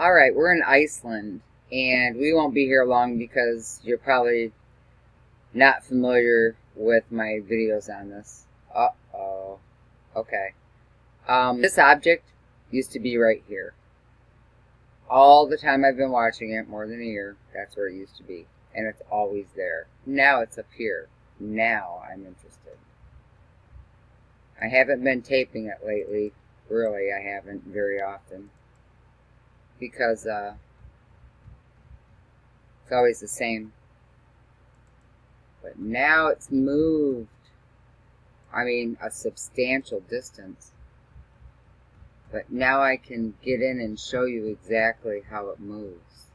Alright, we're in Iceland, and we won't be here long because you're probably not familiar with my videos on this. Uh-oh. Okay. This object used to be right here. All the time I've been watching it, more than a year, that's where it used to be. And it's always there. Now it's up here. Now I'm interested. I haven't been taping it lately. Really, I haven't very often. Because it's always the same. But now it's moved. I mean, a substantial distance. But now I can get in and show you exactly how it moves.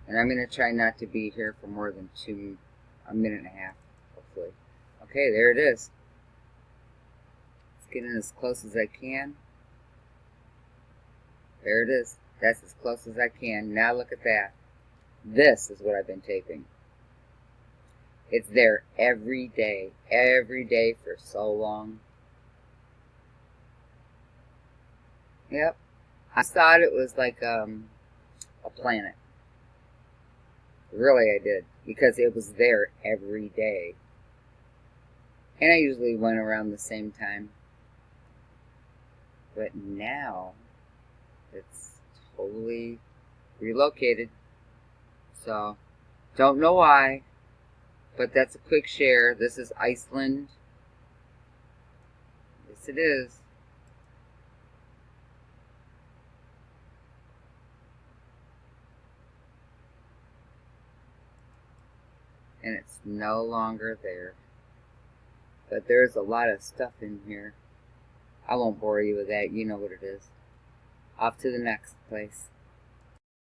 And I'm going to try not to be here for more than a minute and a half, hopefully. Okay, there it is. Let's get in as close as I can. There it is. That's as close as I can. Now look at that. This is what I've been taping. It's there every day for so long. Yep. I thought it was like a planet. Really, I did. Because it was there every day. And I usually went around the same time. But now, it's totally relocated. So, don't know why. But that's a quick share. This is Iceland. Yes, it is. And it's no longer there. But there's a lot of stuff in here. I won't bore you with that. You know what it is. Off to the next place.